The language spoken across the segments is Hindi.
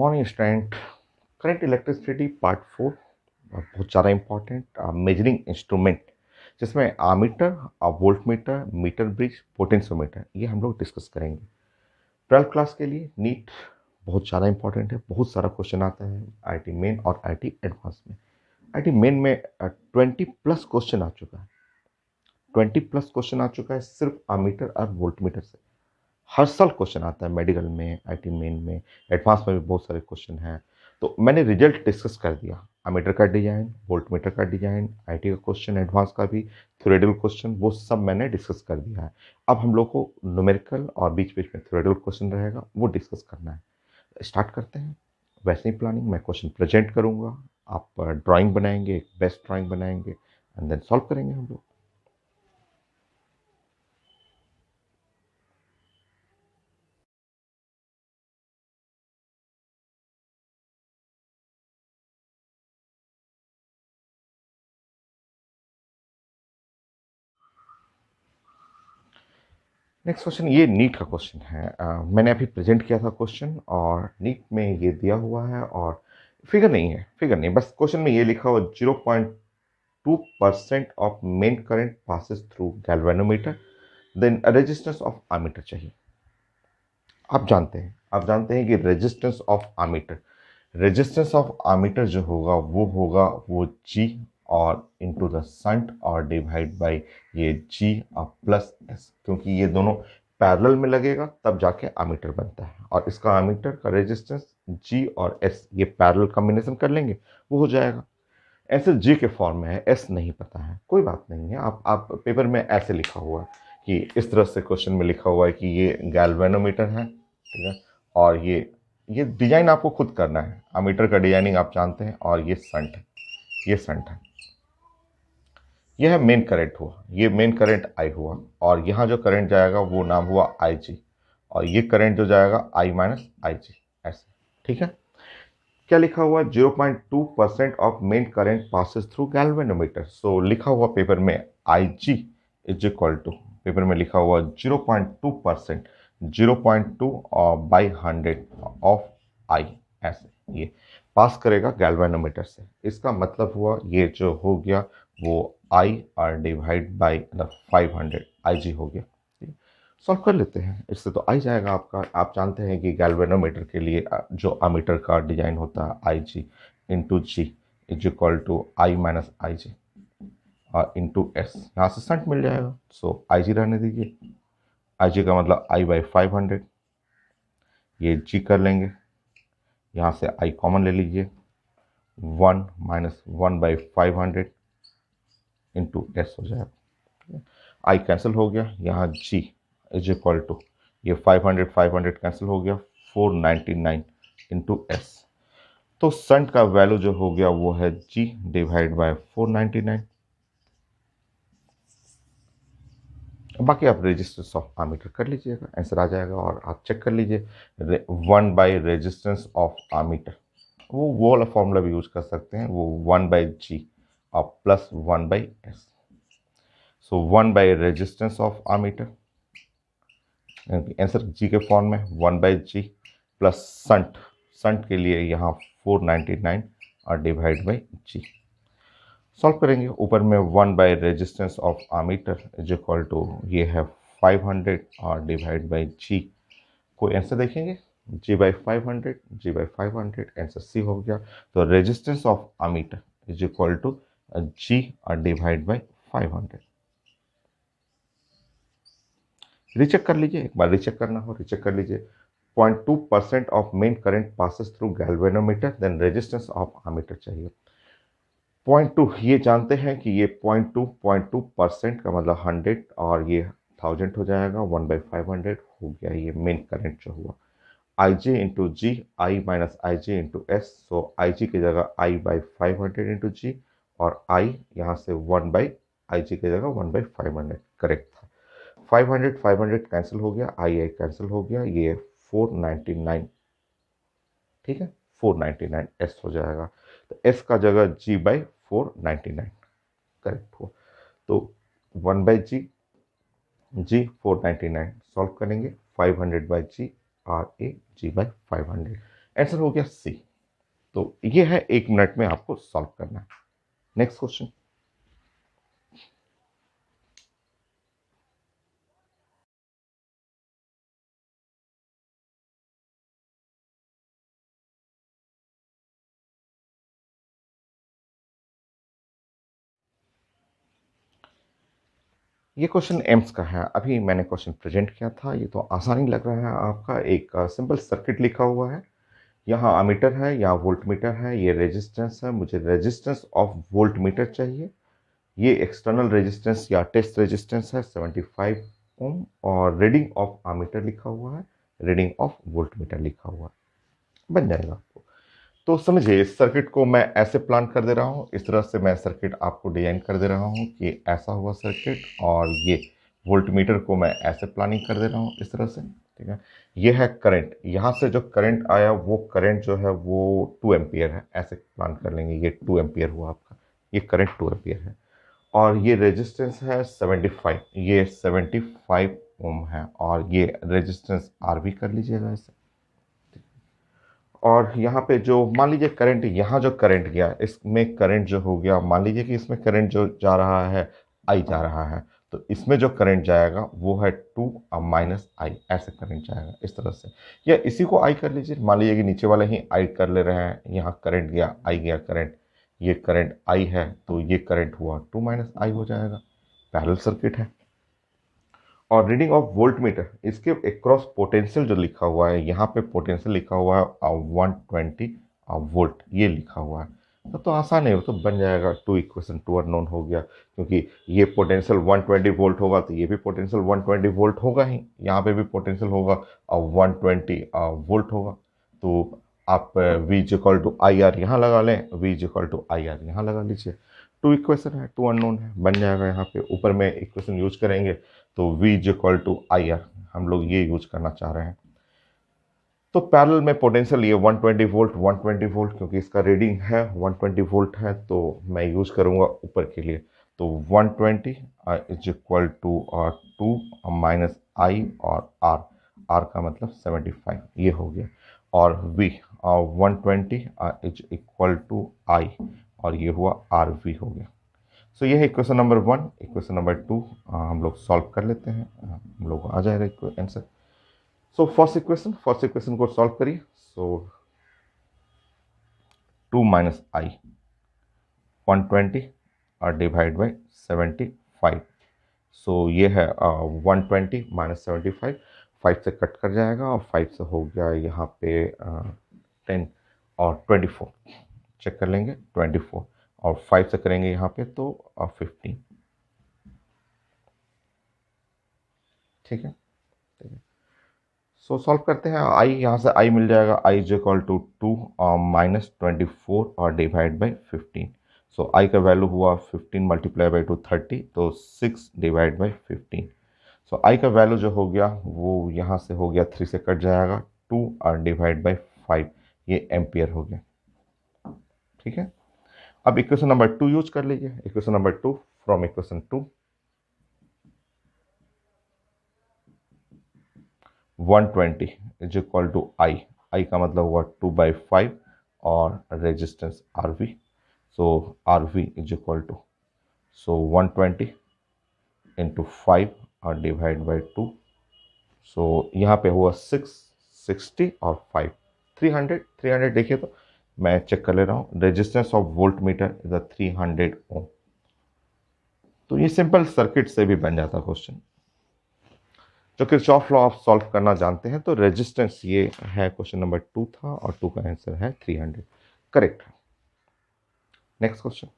Morning student. Current electricity part 4 बहुत ज़्यादा इंपॉर्टेंट मेजरिंग इंस्ट्रूमेंट, जिसमें ammeter, voltmeter, meter bridge, potentiometer ये हम लोग डिस्कस करेंगे। 12th क्लास के लिए नीट बहुत ज़्यादा इंपॉर्टेंट है। बहुत सारा क्वेश्चन आता है आईटी मेन और आईटी एडवांस में। आईटी मेन में 20 प्लस क्वेश्चन आ चुका है। 20 प्लस क्वेश्चन आ चुका है सिर्फ आमीटर और वोल्ट मीटर से। हर साल क्वेश्चन आता है मेडिकल में, आईटी मेन में, एडवांस में भी बहुत सारे क्वेश्चन हैं। तो मैंने रिजल्ट डिस्कस कर दिया, अमीटर का डिजाइन, वोल्ट मीटर का डिजाइन, आईटी का क्वेश्चन, एडवांस का भी, थ्योरेटिकल क्वेश्चन, वो सब मैंने डिस्कस कर दिया है। अब हम लोग को न्यूमेरिकल और बीच बीच में थ्योरेटिकल क्वेश्चन रहेगा, वो डिस्कस करना है। स्टार्ट करते हैं। वैसे ही प्लानिंग, मैं क्वेश्चन प्रेजेंट करूंगा, आप ड्राइंग बनाएंगे, एक बेस्ट ड्राइंग बनाएंगे एंड देन सॉल्व करेंगे हम लोग। नेक्स्ट क्वेश्चन, ये नीट का क्वेश्चन है। मैंने अभी प्रेजेंट किया था क्वेश्चन और नीट में ये दिया हुआ है और फिगर नहीं है, फिगर नहीं, बस क्वेश्चन में ये लिखा हुआ 0.2% of main current passes through galvanometer, then resistance of ammeter चाहिए। आप जानते हैं कि रेजिस्टेंस ऑफ आमीटर जो होगा वो जी और इनटू द संट और डिवाइड बाय ये जी और प्लस एस, क्योंकि ये दोनों पैरेलल में लगेगा तब जाके आमीटर बनता है। और इसका आमीटर का रेजिस्टेंस जी और एस ये पैरेलल कॉम्बिनेशन कर लेंगे, वो हो जाएगा। ऐसे जी के फॉर्म में है, एस नहीं पता है, कोई बात नहीं है। आप पेपर में ऐसे लिखा हुआ है कि इस तरह से क्वेश्चन में लिखा हुआ है कि ये गैल्वेनोमीटर है, ठीक है, और ये डिजाइन आपको खुद करना है। अमीटर का डिजाइनिंग आप जानते हैं, और ये संट है, ये संट है, यह है मेन करंट हुआ, ये मेन करंट आई हुआ, और यहाँ जो करंट जाएगा वो नाम हुआ आई जी, और ये करंट जो जाएगा आई माइनस आई जी, ऐसे, ठीक है। क्या लिखा हुआ, 0.2% of main current passes through galvanometer. So लिखा हुआ पेपर में I G is equal to, paper में लिखा हुआ 0.2%, 0.2 बाई 100 ऑफ आई, ऐसे ये पास करेगा गैल्वेनोमीटर से। इसका मतलब हुआ ये जो हो गया वो I R divide by the 500 आई जी हो गया। सॉल्व कर लेते हैं, इससे तो आ ही जाएगा आपका। आप जानते हैं कि गैल्वेनोमीटर के लिए जो अमीटर का डिजाइन होता है I G into G is equal to I minus I G और इंटू एस, यहाँ से संट मिल जाएगा। सो आई जी रहने दीजिए, आई जी का मतलब आई बाई 500, ये जी कर लेंगे, यहाँ से आई कॉमन ले लीजिए, 1 माइनस 1 बाई 500 इंटू एस हो जाएगा। आई कैंसिल हो गया, यहाँ जी इज इक्वल टू ये 500 कैंसिल हो गया, 499 इंटू एस। तो संट का वैल्यू जो हो गया वो है जी डिवाइड बाय 499। बाकी आप रेजिस्टेंस ऑफ आमीटर कर लीजिएगा, आंसर आ जाएगा। और आप चेक कर लीजिए 1 बाई रेजिस्टेंस ऑफ आमीटर, वो वाला फॉर्मूला भी यूज कर सकते हैं, वो 1 बाई जी और plus 1 by S. So 1 by resistance of ammeter, answer G के फॉर्म में 1 by G plus shunt, shunt के लिए यहाँ 499 और डिवाइड बाई जी। सॉल्व करेंगे, ऊपर में 1 by resistance of ammeter is equal to ये है 500 और डिवाइड बाई जी। कोई आंसर देखेंगे, G by 500, G by 500, answer C हो गया। तो resistance of ammeter is equal to G और डिवाइड बाई 500। रीचेक कर लीजिए, एक बार रीचेक करना हो रीचेक कर लीजिए। 0.2% of main current passes through galvanometer, then resistance of ammeter चाहिए। 0.2 ये जानते हैं कि ये 0.2% का मतलब 100 और ये 1000 हो जाएगा, 1 बाई 500 हो गया ये मेन करंट जो हुआ। आई G into ji, I minus I G into S. सो आई जी की जगह आई बाई 500 इंटू जी, और आई यहाँ से 1 बाई आई जी की जगह 1 बाई 500 करेक्ट था। 500 500 कैंसिल हो गया, आई आई कैंसिल हो गया, ये 499, ठीक है, 499 एस हो जाएगा। तो एस का जगह जी बाई 499 करेक्ट हो। तो 1 बाई जी, जी 499 सॉल्व करेंगे, 500 by G R A G by 500, answer हो गया सी। तो ये है 1 मिनट में आपको सॉल्व करना है। Next question. ये क्वेश्चन एम्स का है, अभी मैंने क्वेश्चन प्रेजेंट किया था। ये तो आसान ही लग रहा है आपका। एक सिंपल सर्किट लिखा हुआ है, यहाँ अमीटर है, यहाँ वोल्टमीटर है, ये रेजिस्टेंस है, मुझे रेजिस्टेंस ऑफ वोल्टमीटर चाहिए। ये एक्सटर्नल रेजिस्टेंस या टेस्ट रेजिस्टेंस है 75 ओम, और रीडिंग ऑफ अमीटर लिखा हुआ है, रीडिंग ऑफ वोल्टमीटर लिखा हुआ है। बन जाएगा आपको। तो समझिए, इस सर्किट को मैं ऐसे प्लान कर दे रहा हूँ, इस तरह से मैं सर्किट आपको डिजाइन कर दे रहा हूँ कि ऐसा हुआ सर्किट, और ये वोल्टमीटर को मैं ऐसे प्लानिंग कर दे रहा हूँ इस तरह से। ठीक है, ये है करंट, यहाँ से जो करंट आया वो करंट जो है वो 2 एम्पियर है, ऐसे प्लान कर लेंगे। ये 2 एम्पियर हुआ आपका, ये करंट 2 एम्पियर है। और ये रेजिस्टेंस है 75, ये 75 ओम है, और ये रेजिस्टेंस आर भी कर लीजिएगा इसे। और यहाँ पे जो मान लीजिए करंट, यहाँ जो करंट गया इसमें करंट जो हो गया, मान लीजिए कि इसमें करंट जो जा रहा है आई जा रहा है, तो इसमें जो करंट जाएगा वो है 2 माइनस आई, ऐसे करंट जाएगा इस तरह से। या इसी को आई कर लीजिए, मान लीजिए कि नीचे वाले ही आई कर ले रहे हैं, यहाँ करंट गया, आई गया करंट, ये करंट आई है, तो ये करंट हुआ 2 माइनस आई हो जाएगा। पैरेलल सर्किट है। और रीडिंग ऑफ वोल्ट मीटर, इसके एक्रॉस पोटेंशियल जो लिखा हुआ है, यहाँ पे पोटेंशियल लिखा हुआ है 120 वोल्ट, ये लिखा हुआ है। तो आसान है, वो तो बन जाएगा। 2 इक्वेशन 2 अननोन हो गया, क्योंकि ये पोटेंशियल 120 वोल्ट होगा तो ये भी पोटेंशियल 120 वोल्ट होगा ही, यहाँ पे भी पोटेंशियल होगा और 120 वोल्ट होगा। तो आप V equal to I R यहाँ लगा लें, V equal to I R यहाँ लगा लीजिए। 2 इक्वेशन है, 2 अननोन है, बन जाएगा। यहाँ पे ऊपर में इक्वेशन यूज करेंगे तो V equal to I R, हम लोग ये यूज करना चाह रहे हैं। तो पैरेलल में पोटेंशियल ये 120 वोल्ट, 120 वोल्ट, क्योंकि इसका रीडिंग है 120 वोल्ट है, तो मैं यूज करूंगा ऊपर के लिए। तो 120 इज इक्वल टू 2 माइनस आई और आर, आर का मतलब 75, ये हो गया। और V 120 इज इक्वल टू आई, और ये हुआ आर वी हो गया। सो ये है इक्वेशन नंबर 1। इक्वेशन नंबर 2 हम लोग सॉल्व कर लेते हैं, हम लोग आ जाएगा आंसर। सो फर्स्ट इक्वेशन को सॉल्व करिए। सो 2 माइनस आई 120 और डिवाइड बाई 75। सो ये है 120 माइनस 75, 5 से कट कर जाएगा, और 5 से हो गया यहाँ पे 10 और 24, चेक कर लेंगे 24, और 5 से करेंगे यहाँ पे तो 15। ठीक है, सो सॉल्व करते हैं। आई, यहाँ से आई मिल जाएगा, I is equal to 2 minus 24 और डिवाइड बाई 15। सो आई का वैल्यू हुआ 15 मल्टीप्लाई बाई 2 30, तो 6 डिवाइड बाई 15। सो आई का वैल्यू जो हो गया वो यहाँ से हो गया 3 से कट जाएगा, 2 और डिवाइड बाई 5, ये एम्पियर हो गया। ठीक है, अब इक्वेशन नंबर 2 यूज कर लीजिए। Equation number 2, from equation 2 120 is equal to I, I का मतलब हुआ 2/5 और resistance R V. So R V is equal to, so 120 into 5 और डिवाइड बाई 2। सो यहाँ पे हुआ 660 और 5 300, 300 देखिए तो मैं चेक कर ले रहा हूँ। Resistance of volt meter is 300 ओम। तो ये सिंपल सर्किट से भी बन जाता क्वेश्चन। जो किरचॉफ लॉ आप सॉल्व करना जानते हैं, तो रेजिस्टेंस ये है, क्वेश्चन नंबर 2 था, और 2 का आंसर है 300, करेक्ट। Next question.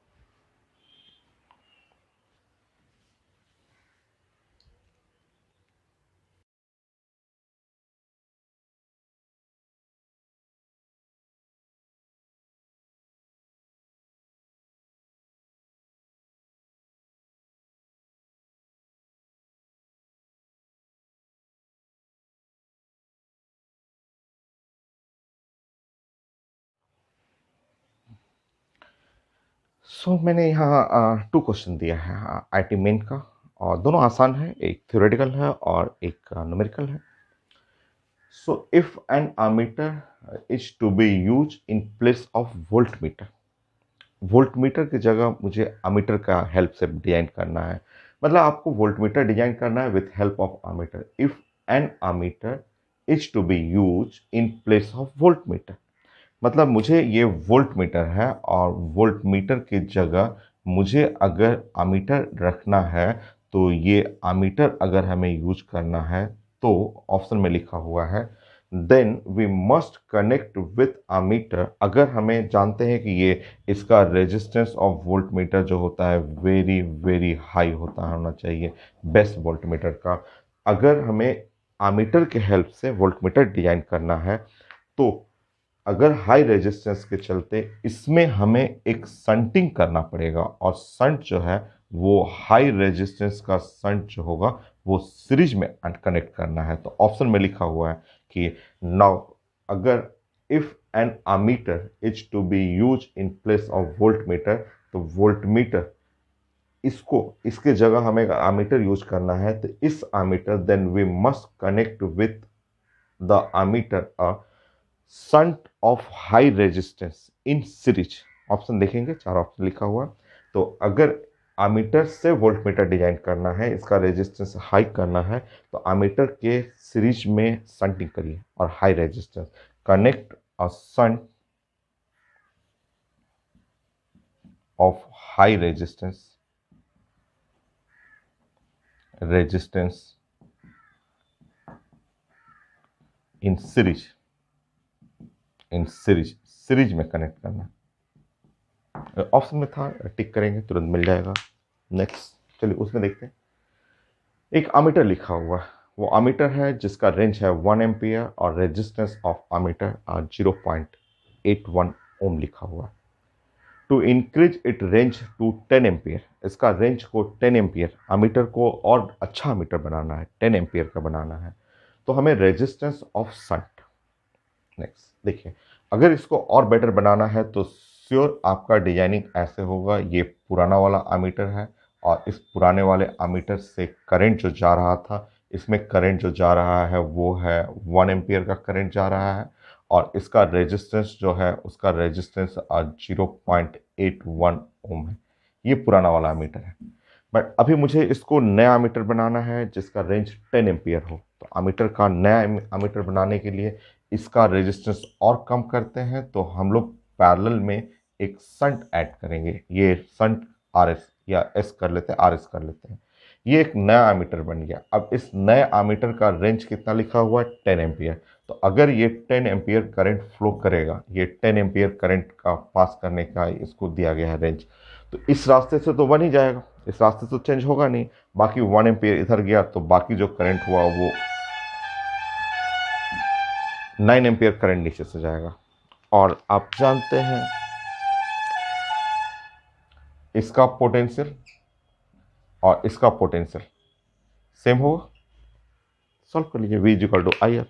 मैंने यहाँ 2 क्वेश्चन दिया है आईटी मेन का, और दोनों आसान है, एक थ्योरेटिकल है और एक न्यूमेरिकल है। So if an ammeter is to be used in place of voltmeter, voltmeter की जगह मुझे अमीटर का हेल्प से डिजाइन करना है, मतलब आपको वोल्टमीटर डिजाइन करना है with help of ammeter. If an ammeter is to be use in place of voltmeter, मतलब मुझे ये वोल्टमीटर है और वोल्टमीटर की जगह मुझे अगर अमीटर रखना है, तो ये अमीटर अगर हमें यूज करना है तो ऑप्शन में लिखा हुआ है then we must connect with ammeter. अगर हमें जानते हैं कि ये इसका रेजिस्टेंस ऑफ वोल्टमीटर जो होता है वेरी वेरी हाई होना चाहिए बेस्ट वोल्टमीटर का, अगर हमें अमीटर के हेल्प से वोल्टमीटर डिजाइन करना है तो अगर हाई रेजिस्टेंस के चलते इसमें हमें एक संटिंग करना पड़ेगा, और संट जो है वो हाई रेजिस्टेंस का संट जो होगा वो सीरीज में कनेक्ट करना है। तो ऑप्शन में लिखा हुआ है कि नाउ अगर if an ammeter is to be use in place of voltmeter, तो वोल्टमीटर इसको इसके जगह हमें अमीटर यूज करना है, तो इस ammeter then we must connect with the ammeter a shunt of high resistance in series. Option देखेंगे, चार ऑप्शन लिखा हुआ। तो अगर अमीटर से वोल्टमीटर डिजाइन करना है, इसका रेजिस्टेंस हाई करना है, तो अमीटर के सीरीज में संटिंग करिए और high resistance connect a shunt of high resistance in series में कनेक्ट करना। ऑप्शन में था, टिक करेंगे तुरंत मिल जाएगा। नेक्स्ट चलिए उसमें देखते हैं। एक अमीटर लिखा हुआ है, वो अमीटर है जिसका रेंज है 1 एम्पियर और रेजिस्टेंस ऑफ अमीटर 0.81 ओम लिखा हुआ है। To increase it range to 10 ampere, इसका रेंज को 10 एम्पियर, अमीटर को और अच्छा अमीटर बनाना है, 10 एम्पियर का बनाना है, तो हमें रेजिस्टेंस ऑफ संट। नेक्स्ट देखिए, अगर इसको और बेटर बनाना है तो श्योर आपका डिजाइनिंग ऐसे होगा। ये पुराना वाला अमीटर है और इस पुराने वाले अमीटर से करंट जो जा रहा था, इसमें करंट जो जा रहा है वो है 1 एम्पियर का करंट जा रहा है, और इसका रेजिस्टेंस जो है उसका रेजिस्टेंस 0.81 ओम है। ये पुराना वाला अमीटर है। बट अभी मुझे इसको नया अमीटर बनाना है जिसका रेंज 10 एम्पियर हो, तो अमीटर का नया अमीटर बनाने के लिए इसका रेजिस्टेंस और कम करते हैं, तो हम लोग पैरेलल में एक संट ऐड करेंगे। ये संट आर एस या एस कर लेते हैं, आर एस कर लेते हैं। ये एक नया एमीटर बन गया। अब इस नए एमीटर का रेंज कितना लिखा हुआ है, 10 एम्पियर। तो अगर ये 10 एम्पियर करंट फ्लो करेगा, ये 10 एम्पियर करंट का पास करने का इसको दिया गया है रेंज, तो इस रास्ते से तो बन ही जाएगा, इस रास्ते से तो चेंज होगा नहीं। बाकी 1 एम्पियर इधर गया तो बाकी जो करंट हुआ वो 9 एम्पियर करंट नीचे से जाएगा। और आप जानते हैं इसका पोटेंशियल और इसका पोटेंशियल सेम होगा। सॉल्व कर लीजिए, V equal to I R.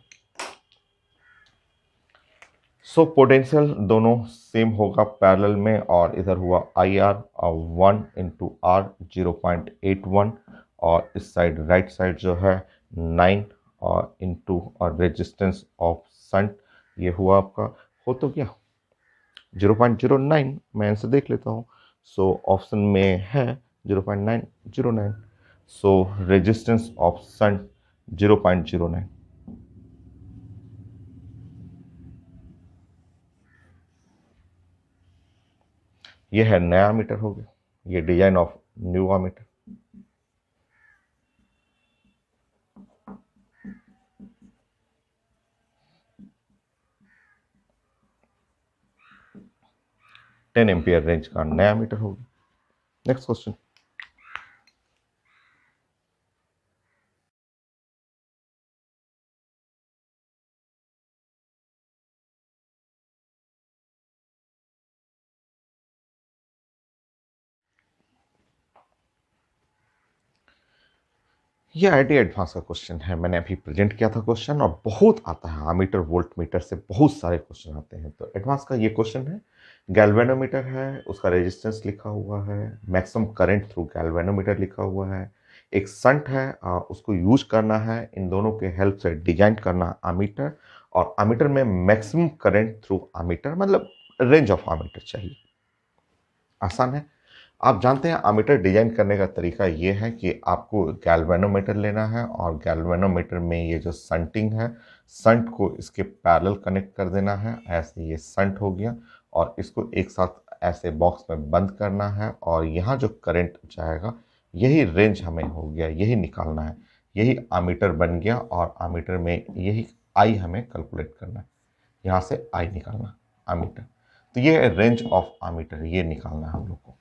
So potential दोनों सेम होगा पैरेलल में, और इधर हुआ आई आर और 1 इंटू आर 0.81, और इस साइड राइट साइड जो है 9 और इंटू और रेजिस्टेंस ऑफ संट, ये हुआ आपका, हो तो क्या 0.09। मैं आंसर देख लेता हूँ। सो ऑप्शन में है 0.909। So resistance of shunt 0.09। ये है नया मीटर हो गया, ये design of new meter. Ten ampere range का नया मीटर हो गया। Next question. ये आईटी एडवांस का क्वेश्चन है, मैंने अभी प्रेजेंट किया था क्वेश्चन, और बहुत आता है अमीटर वोल्ट मीटर से बहुत सारे क्वेश्चन आते हैं। तो एडवांस का ये क्वेश्चन है, गैल्वेनोमीटर है, उसका रेजिस्टेंस लिखा हुआ है, मैक्सिमम करंट थ्रू गैल्वेनोमीटर लिखा हुआ है, एक संट है, उसको यूज करना है, इन दोनों के हेल्प से डिजाइन करना अमीटर, और अमीटर में मैक्सिमम करंट थ्रू अमीटर, मतलब रेंज ऑफ अमीटर चाहिए। आसान है। आप जानते हैं अमीटर डिजाइन करने का तरीका ये है कि आपको गैल्वेनोमीटर लेना है, और गैल्वेनोमीटर में ये जो संटिंग है, संट को इसके पैरेलल कनेक्ट कर देना है। ऐसे ये संट हो गया, और इसको एक साथ ऐसे बॉक्स में बंद करना है, और यहाँ जो करंट जाएगा यही रेंज हमें हो गया, यही निकालना है, यही अमीटर बन गया, और अमीटर में यही आई हमें कैलकुलेट करना है, यहाँ से आई निकालना अमीटर। तो ये रेंज ऑफ अमीटर, ये निकालना है हम लोग को।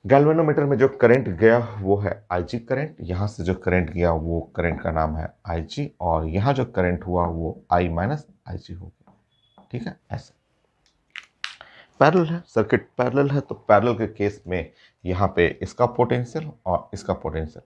गैल्वेनोमीटर में जो करंट गया वो है आईजी करंट, यहाँ से जो करंट गया वो करंट का नाम है आईजी, और यहाँ जो करंट हुआ वो आई माइनस आईजी हो गया। ठीक है, ऐसे पैरेलल है, सर्किट पैरेलल है, तो पैरेलल के केस में यहाँ पे इसका पोटेंशियल और इसका पोटेंशियल,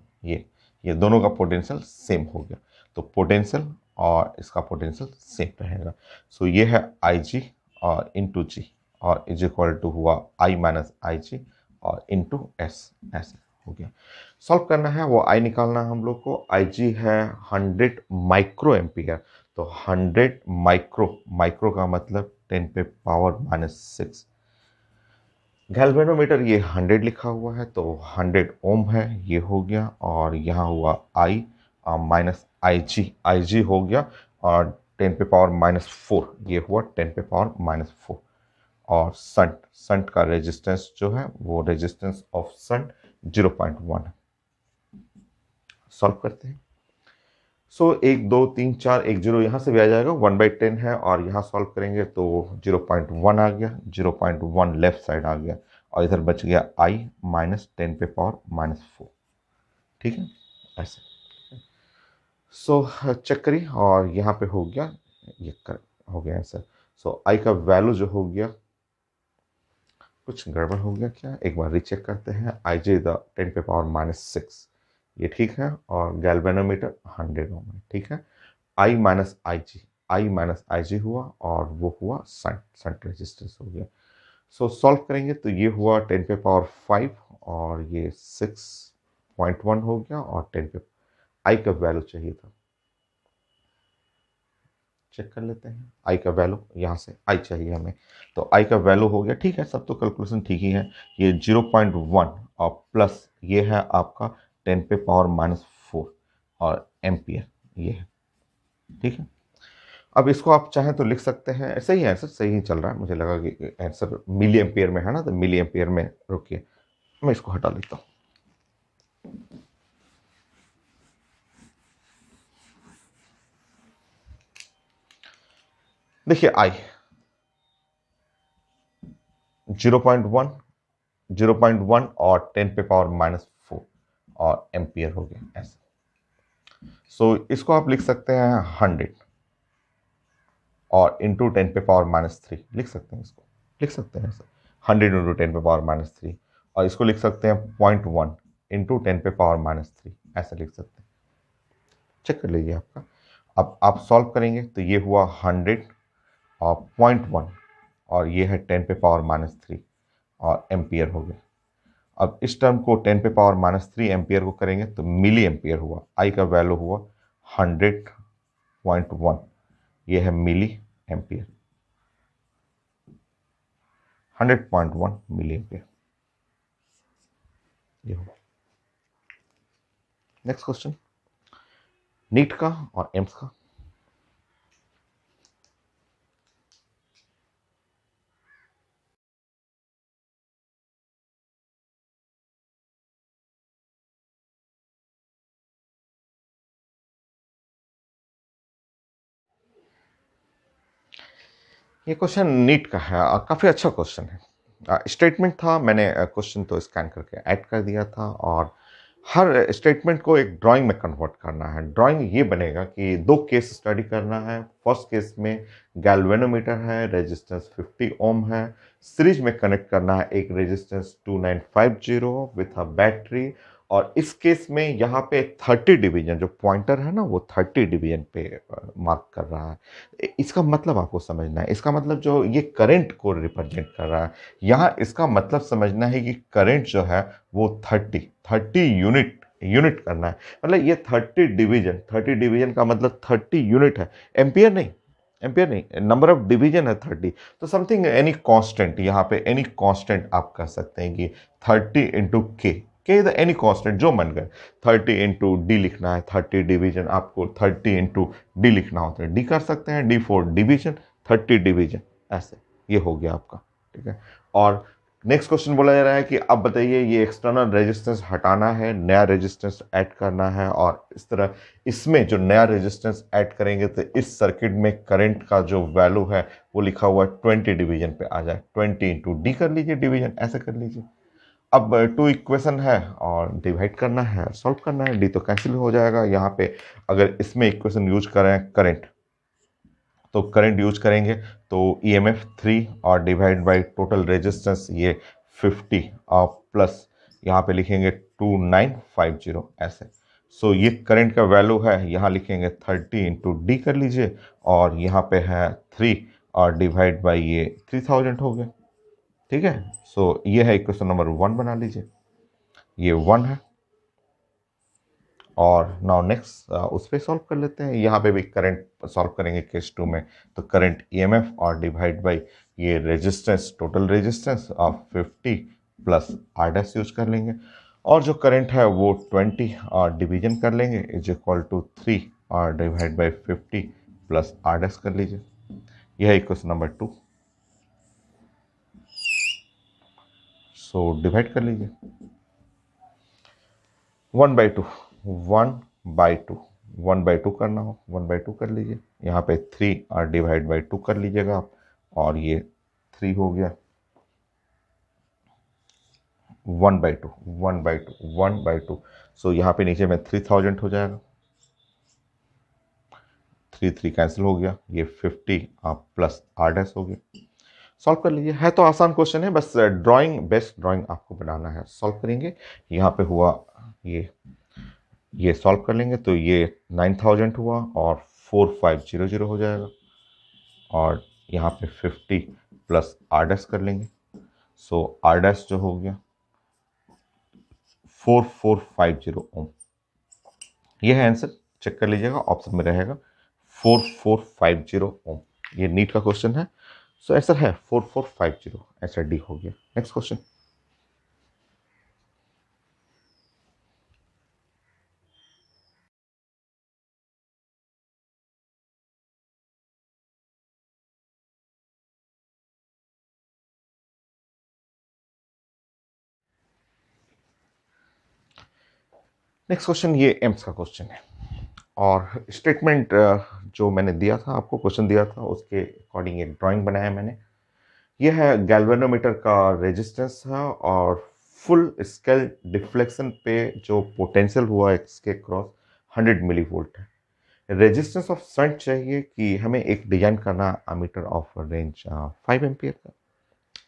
ये दोनों का पोटेंशियल सेम हो गया, तो पोटेंशियल और इसका पोटेंशियल सेम रहेगा। सो ये है आई जी और इंटू जी, और इज इक्वल टू हुआ आई माइनस आई जी और इंटू एस, ऐसे हो गया। सॉल्व करना है, वो आई निकालना है हम लोग को। आई जी है 100 माइक्रो एम्पियर, तो 100 माइक्रो का मतलब 10 पे पावर माइनस 6। गैल्वेनोमीटर ये 100 लिखा हुआ है, तो 100 ओम है, ये हो गया, और यहाँ हुआ आई माइनस आई जी हो गया, और 10 पे पावर माइनस 4, ये हुआ 10 पे पावर माइनस 4। और संट का रेजिस्टेंस जो है वो रेजिस्टेंस ऑफ संट 0.1 है। सॉल्व करते हैं। सो 1 2 3 4 1 0 यहाँ से भी आ जाएगा, 1/10 है, और यहाँ सॉल्व करेंगे तो 0.1 आ गया, 0.1 लेफ्ट साइड आ गया, और इधर बच गया आई माइनस 10 पे पावर माइनस 4। ठीक है, ऐसे। सो चेक करिए, और यहाँ पे हो गया, ये कर हो गया आंसर। सो आई का वैल्यू जो हो गया, कुछ गड़बड़ हो गया क्या, एक बार रीचेक करते हैं। आई जे द 10 पे पावर माइनस 6, ये ठीक है, और गैल्वेनोमीटर 100 ओम है। ठीक है, आई माइनस आई जी हुआ, और वो हुआ संट रेजिस्टेंस हो गया। सो सॉल्व करेंगे तो ये हुआ 10 पे पावर 5, और ये 6.1 हो गया, और 10 पे आई का वैल्यू चाहिए था, चेक कर लेते हैं। आई का वैल्यू यहाँ से आई चाहिए हमें, तो आई का वैल्यू हो गया। ठीक है, सब तो कैलकुलेशन ठीक ही है। ये 0.1 और प्लस ये है आपका 10 पे पावर माइनस 4 और एम्पियर, ये है। ठीक है, अब इसको आप चाहें तो लिख सकते हैं, ऐसे ही आंसर सही ही चल रहा है, मुझे लगा कि आंसर मिली एम्पियर में है ना, तो मिली एम्पियर में रुकिए, मैं इसको हटा लेता हूँ। देखिए आई 0.1 0.1 और 10 पे पावर माइनस 4 और एम्पियर हो गया ऐसे। सो इसको आप लिख सकते हैं 100 और इंटू 10 पे पावर माइनस 3 लिख सकते हैं, इसको लिख सकते हैं सर 100 इंटू 10 पे पावर माइनस 3, और इसको लिख सकते हैं 0.1 इंटू 10 पे पावर माइनस 3, ऐसे लिख सकते हैं। चेक कर लीजिए आपका। अब आप सॉल्व करेंगे तो ये हुआ 100 और 0.1, और ये है 10 पे पावर माइनस 3 और एम्पियर हो गया। अब इस टर्म को 10 पे पावर माइनस 3 एम्पियर को करेंगे तो मिली एम्पियर हुआ, आई का वैल्यू हुआ 100.1, ये है मिली एम्पियर, 100.1 मिली एम्पियर, ये होगा। नेक्स्ट क्वेश्चन, नीट का और एम्स का। ये क्वेश्चन नीट का है, काफ़ी अच्छा क्वेश्चन है। स्टेटमेंट था, मैंने क्वेश्चन तो स्कैन करके ऐड कर दिया था, और हर स्टेटमेंट को एक ड्राइंग में कन्वर्ट करना है। ड्राइंग ये बनेगा कि 2 केस स्टडी करना है। फर्स्ट केस में गैल्वेनोमीटर है, रेजिस्टेंस 50 ओम है, सीरीज में कनेक्ट करना है एक रेजिस्टेंस 2950 विथ अ बैटरी, और इस केस में यहाँ पे 30 डिवीजन, जो पॉइंटर है ना वो 30 डिवीजन पे मार्क कर रहा है। इसका मतलब आपको समझना है, इसका मतलब जो ये करंट को रिप्रेजेंट कर रहा है, यहाँ इसका मतलब समझना है कि करंट जो है वो 30 यूनिट यूनिट करना है, मतलब ये 30 डिवीजन का मतलब 30 यूनिट है, एम्पियर नहीं, एम्पियर नहीं, नंबर ऑफ डिवीजन है 30। तो समथिंग एनी कांस्टेंट, यहाँ पे एनी कांस्टेंट आप कह सकते हैं कि 30 × के एनी कांस्टेंट जो मन करे। 30 × डी लिखना है, 30 डिवीजन आपको 30 × डी लिखना होता है, डी कर सकते हैं, D4 डिवीजन, 30 डिवीजन, ऐसे ये हो गया आपका। ठीक है, और नेक्स्ट क्वेश्चन बोला जा रहा है कि अब बताइए ये एक्सटर्नल रेजिस्टेंस हटाना है, नया रेजिस्टेंस ऐड करना है, और इस तरह इसमें जो नया रेजिस्टेंस ऐड करेंगे तो इस सर्किट में करंट का जो वैल्यू है वो लिखा हुआ है 20 डिवीजन पे आ जाए, 20 × डी कर लीजिए डिवीजन, ऐसे कर लीजिए। अब 2 इक्वेशन है और डिवाइड करना है, सॉल्व करना है, डी तो कैंसिल हो जाएगा यहाँ पे। अगर इसमें इक्वेशन यूज करें करंट, तो करंट यूज करेंगे तो EMF 3 और डिवाइड बाय टोटल रेजिस्टेंस ये 50 और प्लस यहाँ पे लिखेंगे 2950 ऐसे। सो ये करंट का वैल्यू है, यहाँ लिखेंगे 30 × D कर लीजिए, और यहाँ पे है 3 और डिवाइड बाय ये 3000 हो गया। ठीक है, सो ये है इक्वेशन नंबर 1 बना लीजिए, ये 1 है। और नाउ नेक्स्ट उस पर सॉल्व कर लेते हैं, यहाँ पे भी करंट सॉल्व करेंगे केस 2 में, तो करंट EMF और डिवाइड बाय ये resistance, total resistance of 50 plus R' use कर लेंगे, और जो करंट है वो 20 और डिवीजन कर लेंगे इज इक्वल टू 3 और डिवाइड बाय 50 प्लस R' कर लीजिए। यह है इक्वेशन नंबर 2। सो डिवाइड कर लीजिए 1/2, 1/2, 1/2 करना हो 1/2 कर लीजिए, यहाँ पे 3 और डिवाइड बाई 2 कर लीजिएगा आप, और ये 3 हो गया 1/2, 1/2, 1/2। सो यहाँ पे नीचे में 3000 हो जाएगा, 3 कैंसिल हो गया, ये 50 प्लस R' हो गया। सॉल्व कर लीजिए, है तो आसान क्वेश्चन है, बस ड्राइंग, बेस्ट ड्राइंग आपको बनाना है। सॉल्व करेंगे, यहाँ पे हुआ ये सॉल्व कर लेंगे तो ये 9000 हुआ और 4500 हो जाएगा, और यहाँ पे 50 प्लस R' कर लेंगे, सो R' जो हो गया 4450 ओम। ये है आंसर, चेक कर लीजिएगा, ऑप्शन में रहेगा 4450 ओम। ये नीट का क्वेश्चन है, सो आंसर है 4450, आंसर डी हो गया। नेक्स्ट क्वेश्चन, नेक्स्ट क्वेश्चन ये एम्स का क्वेश्चन है, और स्टेटमेंट जो मैंने दिया था आपको, क्वेश्चन दिया था उसके अकॉर्डिंग एक ड्राइंग बनाया मैंने। यह है गैल्वेनोमीटर का रेजिस्टेंस है, और फुल स्केल डिफ्लेक्शन पे जो पोटेंशियल हुआ है इसके क्रॉस 100 मिली वोल्ट है। रेजिस्टेंस ऑफ शंट चाहिए कि हमें एक डिजाइन करना अमीटर ऑफ रेंज 5 एम्पियर का।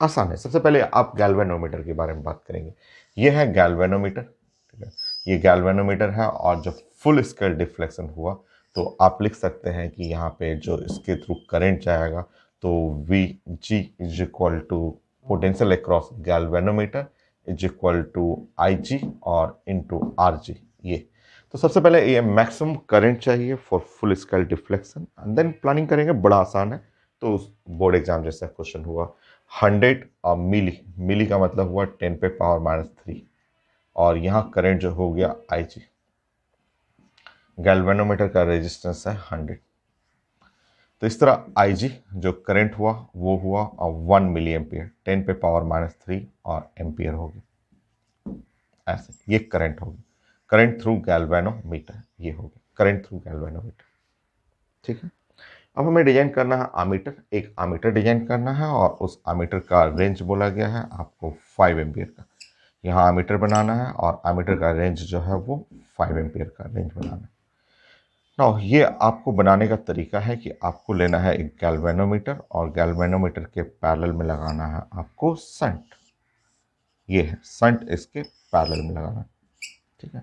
आसान है, सबसे पहले आप गैल्वेनोमीटर के बारे में बात करेंगे। यह है गैल्वेनोमीटर, ठीक है, ये गैल्वेनोमीटर है, और जो फुल स्केल डिफ्लेक्शन हुआ तो आप लिख सकते हैं कि यहाँ पे जो इसके थ्रू करंट जाएगा तो VG is equal to potential across galvanometer is equal to IG और इनटू RG। ये तो सबसे पहले ये मैक्सिमम करंट चाहिए for full scale deflection, and then planning करेंगे, बड़ा आसान है। तो बोर्ड एग्जाम जैसा क्वेश्चन हुआ 100 मिली, मिली का मतलब हुआ 10⁻³ और यहाँ करंट जो हो गया IG। गैल्वेनोमीटर का रेजिस्टेंस है 100, तो इस तरह IG जो करंट हुआ वो हुआ 1 मिली एम्पियर, 10⁻³ और एम्पियर हो गया, ऐसे ये करंट होगी, करंट थ्रू गैल्वेनोमीटर, ये हो गया करंट थ्रू गैल्वेनोमीटर। ठीक है, अब हमें डिजाइन करना है आमीटर, एक आमीटर डिजाइन करना है, और उस आमीटर का रेंज बोला गया है आपको 5 एम्पियर का। यहाँ आमीटर बनाना है, और आमीटर का रेंज जो है वो 5 एम्पियर का रेंज बनाना है। नाउ ये आपको बनाने का तरीका है कि आपको लेना है एक गैल्वेनोमीटर, और गैल्वेनोमीटर के पैरेलल में लगाना है आपको शंट, ये है शंट, इसके पैरेलल में लगाना है। ठीक है,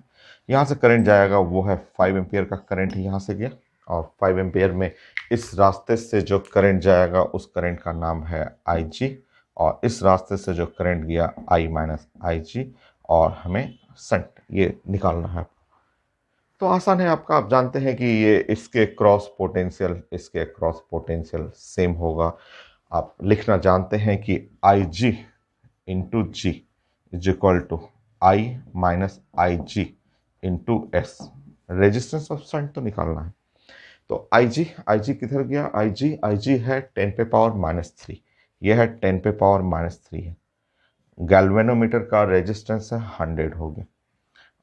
यहाँ से करंट जाएगा वो है 5 एम्पियर का करंट यहाँ से गया, और 5 एम्पियर में इस रास्ते से जो करंट जाएगा उस करंट का नाम है IG, और इस रास्ते से जो करंट गया I - IG, और हमें संट ये निकालना है। तो आसान है आपका, आप जानते हैं कि ये इसके क्रॉस पोटेंशियल सेम होगा। आप लिखना जानते हैं कि I G into G is equal to I minus I G into S. Resistance of shunt तो निकालना है। तो आई जी किधर गया? आई जी है 10⁻³ यह है 10⁻³ है। गैल्वेनोमीटर का रेजिस्टेंस है 100 हो गया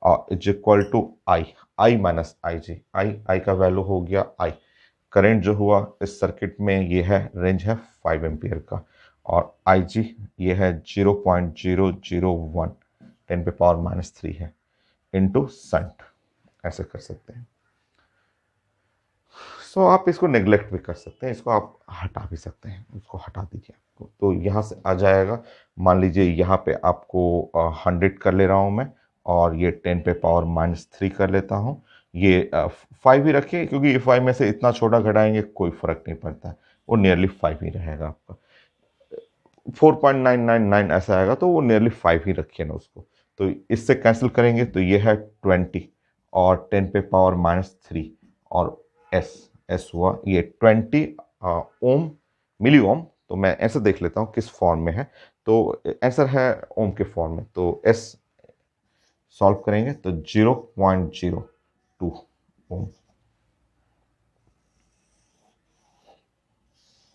और is equal to I minus I G. I का वैल्यू हो गया आई। करंट जो हुआ इस सर्किट में ये है, रेंज है 5 एम्पियर का, और आई जी ये है 0.001 10⁻³ है इंटू संट। ऐसे कर सकते हैं। सो आप इसको नेग्लेक्ट भी कर सकते हैं, इसको आप हटा भी सकते हैं, उसको हटा दीजिए आपको। तो यहाँ से आ जाएगा, मान लीजिए यहाँ पे आपको 100 कर ले रहा हूँ मैं, और ये 10⁻³ कर लेता हूँ। ये 5 ही रखिए, क्योंकि ये 5 में से इतना छोटा घटाएंगे कोई फर्क नहीं पड़ता है, वो नियरली 5 ही रहेगा आपका। 4.999 ऐसा आएगा तो वो नियरली 5 ही रखिए ना उसको। तो इससे कैंसिल करेंगे तो ये है 20 और 10⁻³ और एस हुआ ये 20 ओम मिली ओम। तो मैं ऐसे देख लेता हूँ किस फॉर्म में है। तो आंसर है ओम के फॉर्म में, तो एस सॉल्व करेंगे तो 0.02 ओम।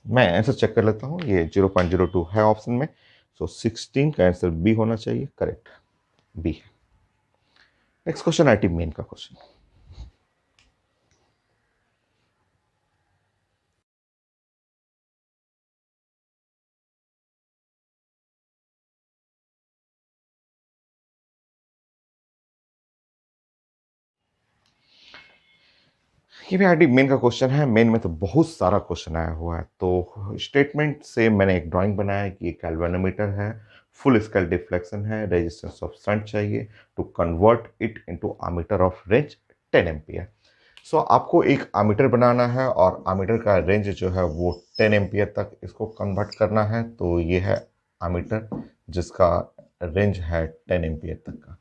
मैं आंसर चेक कर लेता हूँ, ये 0.02 है ऑप्शन में। सो 16 का आंसर बी होना चाहिए, करेक्ट बी है। नेक्स्ट क्वेश्चन आईटी मेन का क्वेश्चन। ये भी आईटी मेन का क्वेश्चन है। मेन में तो बहुत सारा क्वेश्चन आया हुआ है। तो स्टेटमेंट से मैंने एक ड्राइंग बनाया है कि एक गैल्वेनोमीटर है, फुल स्केल डिफ्लेक्शन है, रेजिस्टेंस ऑफ शंट चाहिए to convert it into ammeter of range 10 ampere. So आपको एक आमीटर बनाना है और आमीटर का रेंज जो है वो 10 एम्पियर तक इसको कन्वर्ट करना है। तो ये है आमीटर जिसका रेंज है 10 एम्पियर तक का।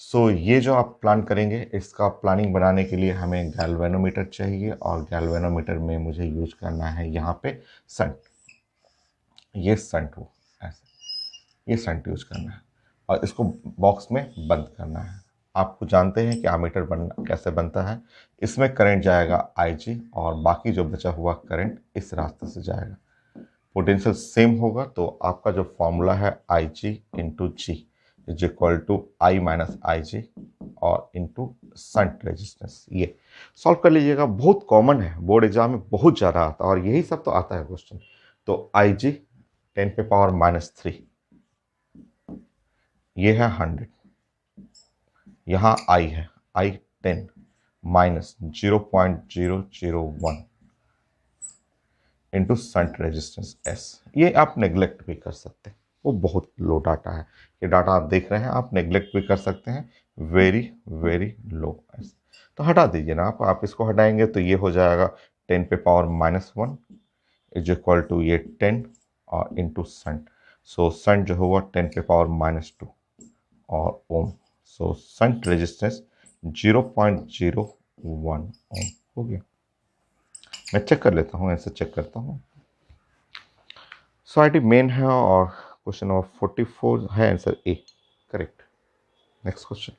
सो ये जो आप प्लान करेंगे, इसका प्लानिंग बनाने के लिए हमें गैल्वेनोमीटर चाहिए, और गैल्वेनोमीटर में मुझे यूज करना है यहाँ पे संट। ये संट हो ऐसे, ये संट यूज करना है और इसको बॉक्स में बंद करना है। आपको जानते हैं कि आमीटर कैसे बनता है। इसमें करंट जाएगा IG और बाकी जो बचा हुआ करंट इस रास्ते से जाएगा। पोटेंशियल सेम होगा, तो आपका जो फॉर्मूला है IG into G is equal to I minus I G और इंटू संट रेजिस्टेंस। ये सॉल्व कर लीजिएगा, बहुत कॉमन है, बोर्ड एग्जाम में बहुत ज़्यादा आता है और यही सब तो आता है क्वेश्चन। तो आई जी 10⁻³ ये है 100, यहाँ आई है आई 10 minus 0.001 into shunt resistance S. ये आप नेग्लेक्ट भी कर सकते हैं, वो बहुत लो डाटा है। ये डाटा आप देख रहे हैं, आप नेग्लेक्ट भी कर सकते हैं, वेरी वेरी लो। तो हटा दीजिए ना आप इसको हटाएंगे तो ये हो जाएगा 10⁻⁻1 इज इक्वल टू ये 10 और इंटू संट। सो संट जो होगा 10⁻⁻2 और ओम। सो संट रेजिस्टेंस 0.01 ओम हो गया। मैं चेक कर लेता हूँ, ऐसे चेक करता हूँ। सो आईटी मेन है और क्वेश्चन नंबर 44 है answer A, correct. Next question.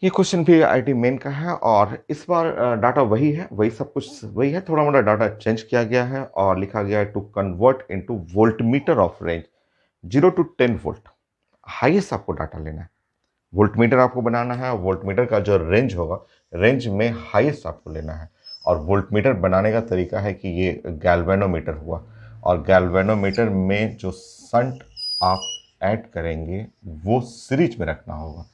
ये क्वेश्चन भी आईटी मेन का है और इस बार डाटा वही है, वही सब कुछ वही है, थोड़ा मोड़ा डाटा चेंज किया गया है और लिखा गया है to convert into voltmeter of range 0 to 10 volt. Highest आपको डाटा लेना है, वोल्टमीटर आपको बनाना है और वोल्टमीटर का जो रेंज होगा, रेंज में हाईएस्ट आपको लेना है। और वोल्टमीटर बनाने का तरीका है कि ये गैल्वेनोमीटर हुआ, और गैल्वेनोमीटर में जो संट आप ऐड करेंगे वो सीरीज में रखना होगा।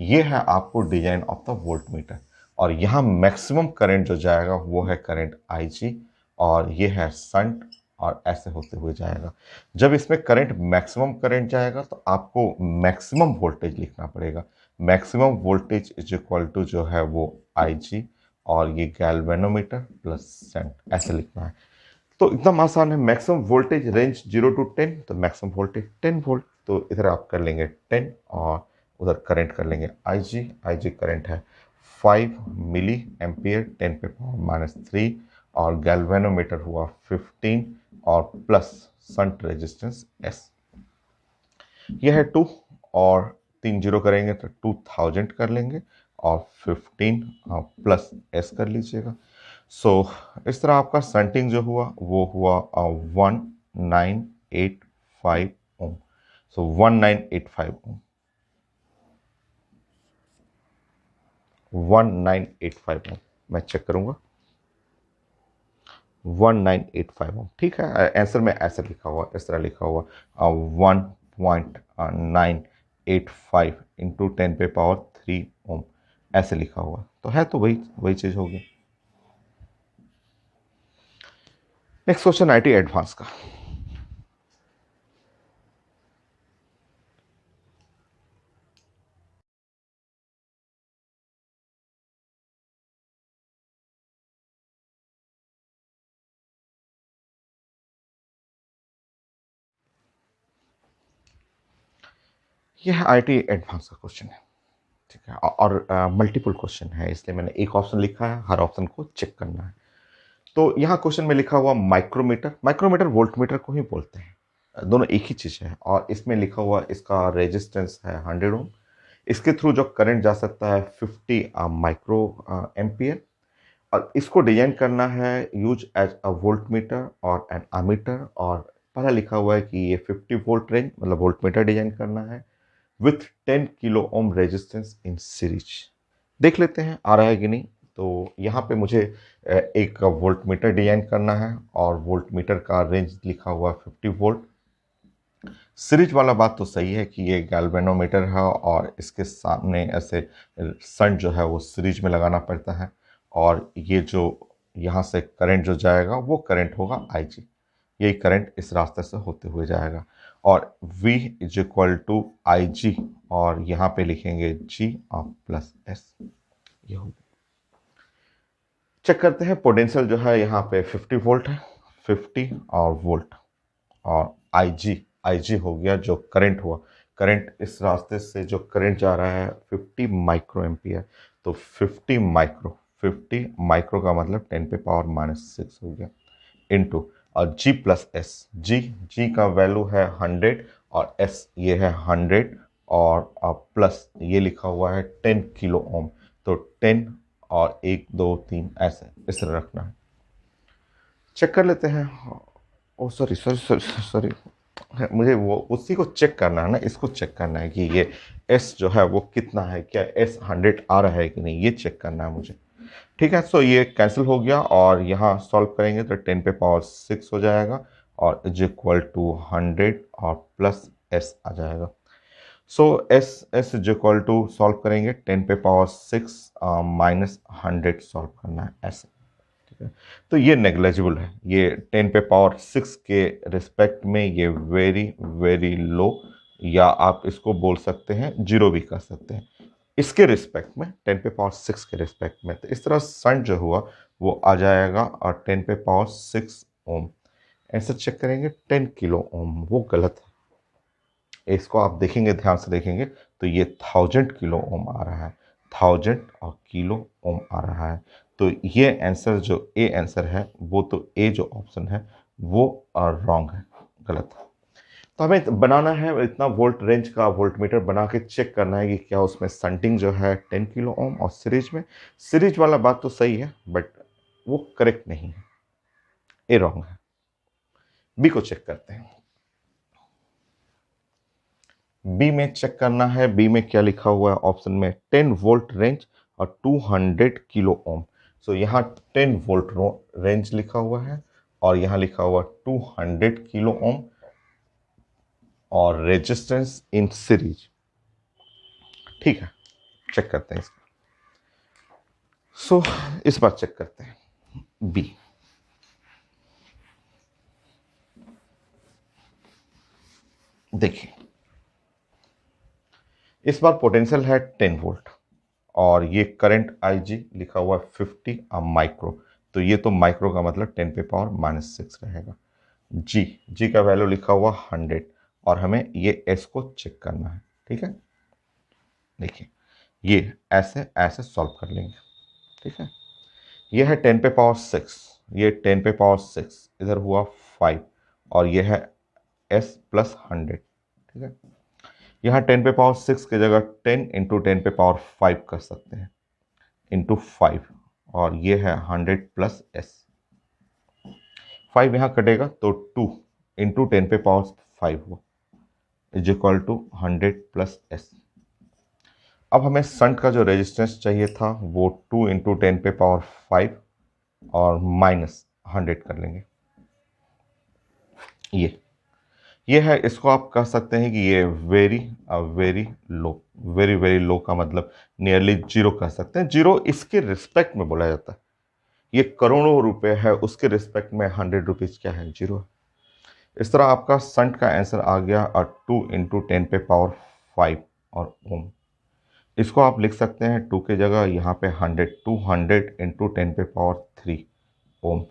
ये है आपको डिजाइन ऑफ द वोल्टमीटर। और यहाँ मैक्सिमम करंट जो जाएगा वो है करंट IG, और ये है संट और ऐसे होते हुए जाएगा। जब इसमें करंट मैक्सिमम करंट जाएगा तो आपको मैक्सिमम वोल्टेज लिखना पड़ेगा। Maximum voltage is equal to जो है वो आई जी, और ये गैल्वेनोमीटर प्लस सेंट, ऐसे लिखना है। तो एकदम आसान है। मैक्सिमम वोल्टेज रेंज 0 to 10, तो मैक्सिमम वोल्टेज 10 वोल्ट, तो इधर आप कर लेंगे 10 और उधर करंट कर लेंगे आई जी। आई जी करंट है 5 मिली एम्पियर 10⁻³ और गैल्वेनोमीटर हुआ 15 और प्लस संट रेजिस्टेंस एस। यह है 2 और 3 जीरो करेंगे तो 2000 कर लेंगे और 15 प्लस एस कर लीजिएगा। सो इस तरह आपका संटिंग जो हुआ वो हुआ 1985 ओम। सो 1985 ओम, 1985 ओम। मैं चेक करूंगा 1985 ओम। ठीक है, आंसर में ऐसा लिखा हुआ, इस तरह लिखा हुआ 1.985 इंटू 10⁻³ ओम, ऐसे लिखा हुआ। तो है तो वही वही चीज होगी। नेक्स्ट क्वेश्चन आईटी एडवांस का। यह आईटी एडवांस का क्वेश्चन है, ठीक है, और मल्टीपल क्वेश्चन है, इसलिए मैंने एक ऑप्शन लिखा है, हर ऑप्शन को चेक करना है। तो यहाँ क्वेश्चन में लिखा हुआ माइक्रोमीटर, माइक्रोमीटर वोल्टमीटर को ही बोलते हैं, दोनों एक ही चीज है। और इसमें लिखा हुआ इसका रेजिस्टेंस है 100 ओम। इसके थ्रू जो करंट जा सकता है 50 माइक्रो एम्पियर। और इसको डिजाइन करना है यूज एज अ वोल्टमीटर और एन अमीटर। और पहला लिखा हुआ है कि ये 50 वोल्ट रेंज मतलब वोल्टमीटर डिजाइन करना है with 10 kilo ohm resistance in series. देख लेते हैं आ रहा है कि नहीं। तो यहाँ पे मुझे एक वोल्टमीटर डिजाइन करना है और वोल्टमीटर का रेंज लिखा हुआ 50 वोल्ट। सीरीज वाला बात तो सही है कि ये गैल्वेनोमीटर है और इसके सामने ऐसे सन जो है वो सीरीज में लगाना पड़ता है। और ये जो यहाँ से करंट जो जाएगा वो करंट होगा आई जी। यही करंट इस रास्ते से होते हुए जाएगा और V is equal to I G, और यहाँ पे लिखेंगे G और प्लस एस। ये हो गया। चेक करते हैं पोटेंशियल जो है यहाँ पे 50 वोल्ट है, 50 और वोल्ट, और आई जी हो गया जो करंट हुआ। करंट इस रास्ते से जो करंट जा रहा है 50 माइक्रो एम्पियर। तो 50 माइक्रो का मतलब 10⁻⁻6 हो गया इनटू और जी प्लस एस। जी का वैल्यू है 100 और एस ये है 100 और प्लस ये लिखा हुआ है 10 किलो ओम। तो 10 और 1 2 3 ऐसे इस तरह रखना है। चेक कर लेते हैं। ओ सॉरी सॉरी सॉरी सॉरी, मुझे वो उसी को चेक करना है ना, इसको चेक करना है कि ये एस जो है वो कितना है, क्या एस 100 आ रहा है कि नहीं, ये चेक करना है मुझे। ठीक है, सो ये कैंसिल हो गया और यहाँ सॉल्व करेंगे तो 10⁻6 हो जाएगा और इज इक्वल टू 100 और प्लस एस आ जाएगा। So S S is equal to solve करेंगे 10⁻6 माइनस 100 सॉल्व करना है ऐसे। ठीक है, तो ये नेग्लेजिबल है, ये 10⁻6 के रिस्पेक्ट में ये वेरी वेरी लो, या आप इसको बोल सकते हैं जीरो भी कर सकते हैं इसके रिस्पेक्ट में, 10⁻6 के रिस्पेक्ट में। तो इस तरह सन जो हुआ वो आ जाएगा और 10⁻6 ओम। ऐसे चेक करेंगे 10 किलो ओम, वो गलत है। इसको आप देखेंगे, ध्यान से देखेंगे तो ये 1000 किलो ओम आ रहा है, 1000 और किलो ओम आ रहा है। तो ये आंसर जो ए आंसर है वो, तो ए जो ऑप्शन है वो रॉन्ग है, गलत है। तो हमें बनाना है इतना वोल्ट रेंज का वोल्टमीटर बना के चेक करना है कि क्या उसमें संटिंग जो है 10 किलो ओम और सीरीज में, सीरीज वाला बात तो सही है बट वो करेक्ट नहीं है, ए रॉन्ग है। बी को चेक करते हैं। बी में चेक करना है, बी में क्या लिखा हुआ है ऑप्शन में, 10 वोल्ट रेंज और 200 किलो ओम। सो यहाँ 10 वोल्ट रेंज लिखा हुआ है और यहाँ लिखा हुआ 200 किलो ओम और रेजिस्टेंस इन सीरीज। ठीक है, चेक करते हैं इसको। सो इस बार चेक करते हैं बी। देखिए इस बार पोटेंशियल है 10 वोल्ट और ये करंट IG लिखा हुआ है 50 माइक्रो, तो ये तो माइक्रो का मतलब 10 पे पावर -6 रहेगा। जी का वैल्यू लिखा हुआ 100 और हमें ये S को चेक करना है। ठीक है, देखिए ये ऐसे ऐसे सॉल्व कर लेंगे। ठीक है, ये है 10 पे पावर 6, ये 10 पे पावर 6, इधर हुआ 5 और ये है S प्लस 100। ठीक है, यहाँ 10 पे पावर 6 की जगह 10 इंटू 10 पे पावर 5 कर सकते हैं, इंटू 5 और ये है 100 प्लस S। 5 यहाँ कटेगा तो 2 इंटू 10 पे पावर 5 हुआ is equal to 100 plus S। अब हमें शंट का जो रेजिस्टेंस चाहिए था वो 2 इंटू 10 पे पावर 5 और माइनस 100 कर लेंगे। ये है, इसको आप कह सकते हैं कि ये very very low, very very low का मतलब नियरली जीरो कह सकते हैं। जीरो इसके रिस्पेक्ट में बोला जाता है, ये करोड़ों रुपए है, उसके रिस्पेक्ट में 100 रुपीज क्या है, जीरो है। इस तरह आपका शंट का आंसर आ गया 2 इंटू 10 पे पावर 5 और ओम। इसको आप लिख सकते हैं 2 की जगह यहाँ पे 100, 200 इंटू 10 पे पावर 3 ओम,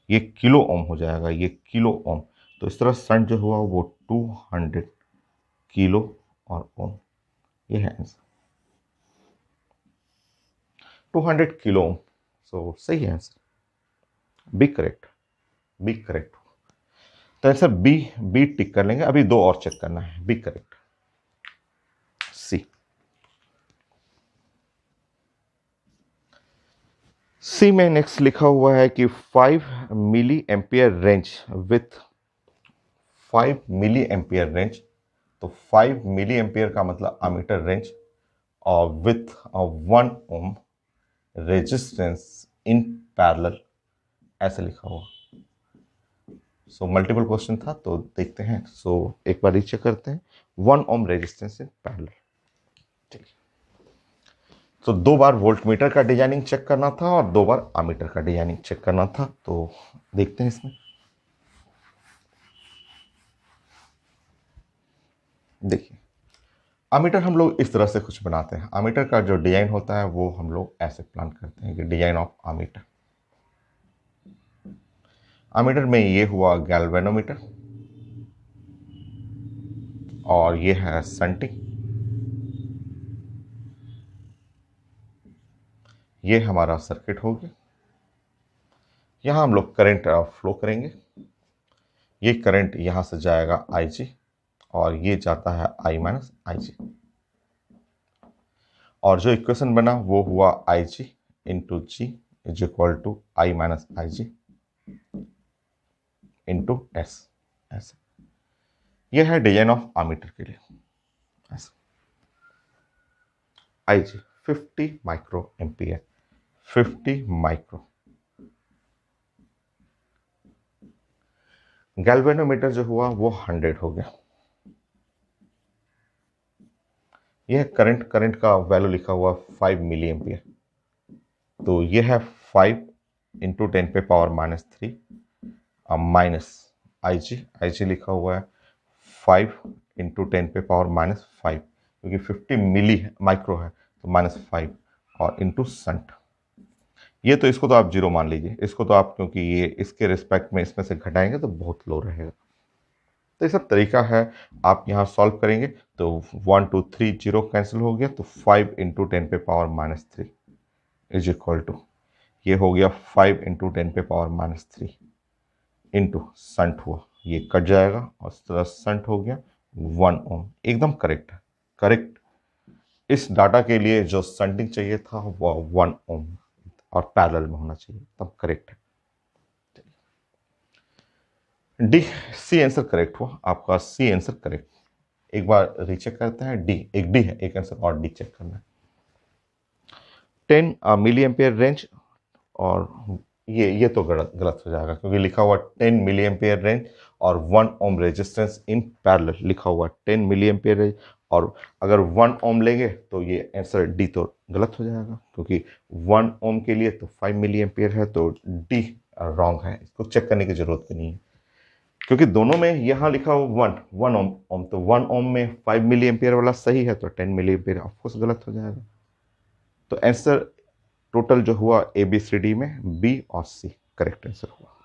ये किलो ओम हो जाएगा, ये किलो ओम। तो इस तरह शंट जो हुआ वो 200 किलो और ओम, ये है आंसर 200 किलो ओम। सो सही है answer, B correct, B correct. तो आंसर बी, बी टिक कर लेंगे। अभी दो और चेक करना है, बी करेक्ट। सी, सी में नेक्स्ट लिखा हुआ है कि 5 milli ampere range with 5 milli ampere range, तो 5 मिली एम्पियर का मतलब अमीटर रेंज और with 1 ohm resistance in parallel, ऐसे लिखा हुआ। सो मल्टीपल क्वेश्चन था तो देखते हैं। सो एक बार रीचेक करते हैं, 1 ओम रेजिस्टेंस इन पैरेलल। ठीक, तो दो बार वोल्ट मीटर का डिजाइनिंग चेक करना था और दो बार आमीटर का डिजाइनिंग चेक करना था, तो देखते हैं इसमें। देखिए आमीटर हम लोग इस तरह से कुछ बनाते हैं। आमीटर का जो डिजाइन होता है वो हम लोग ऐसे प्लान करते हैं कि डिजाइन ऑफ आमीटर। आमीटर में ये हुआ गैल्वेनोमीटर और ये है संटिंग, ये हमारा सर्किट हो गया। यहाँ हम लोग करंट फ्लो करेंगे, ये करंट यहाँ से जाएगा IG और ये जाता है I माइनस IG, और जो इक्वेशन बना वो हुआ IG into G is equal to I minus IG into S। ऐसे ये है डिजाइन ऑफ आमीटर के लिए। ऐसे IG 50 micro ampere, 50 micro. Galvanometer जो हुआ वो 100 हो गया। यह करंट, करंट का वैल्यू लिखा हुआ 5 मिली एम्पियर, तो ये है 5 इंटू 10 पे पावर -3 माइनस IG लिखा हुआ है 5 इंटू 10 पे पावर -5, क्योंकि 50 मिली माइक्रो है तो -5 और इंटू संट। ये तो इसको तो आप जीरो मान लीजिए, इसको तो आप, क्योंकि ये इसके रिस्पेक्ट में इसमें से घटाएंगे तो बहुत लो रहेगा। तो ये सब तरीका है, आप यहाँ सॉल्व करेंगे तो 1 2 3 जीरो कैंसिल हो गया, तो 5 इंटू 10 पे पावर -3 इज इक्वल टू, ये हो गया 5 इंटू 10 पे पावर -3 इंटू संट हुआ, ये कट जाएगा और इस तरह संट हो गया 1 ओम। एकदम करेक्ट है, करेक्ट। इस डाटा के लिए जो संटिंग चाहिए था वह 1 ओम और पैरेलल में होना चाहिए, तब करेक्ट है। डी, सी आंसर करेक्ट हुआ आपका, सी आंसर करेक्ट। एक बार रीचेक करते हैं, डी, एक डी है, एक आंसर और डी चेक करना है। 10 मिली एम्पियर रेंज, और ये तो गलत गलत हो जाएगा क्योंकि लिखा हुआ 10 मिली एम्पियर रेंज और 1 ओम रेजिस्टेंस इन पैरेलल लिखा हुआ 10 मिली एम्पियर रेंज, और अगर 1 ओम लेंगे तो ये आंसर डी तो गलत हो जाएगा, क्योंकि 1 ओम के लिए तो 5 मिली एम्पियर है, तो डी रॉन्ग है, इसको चेक करने की जरूरत भी नहीं है। क्योंकि दोनों में यहाँ लिखा हो 1 ओम, तो 1 ओम में 5 मिली एम्पियर वाला सही है, तो 10 मिली एम्पियर ऑफकोर्स गलत हो जाएगा। तो आंसर टोटल जो हुआ ABCD में B और C करेक्ट आंसर हुआ।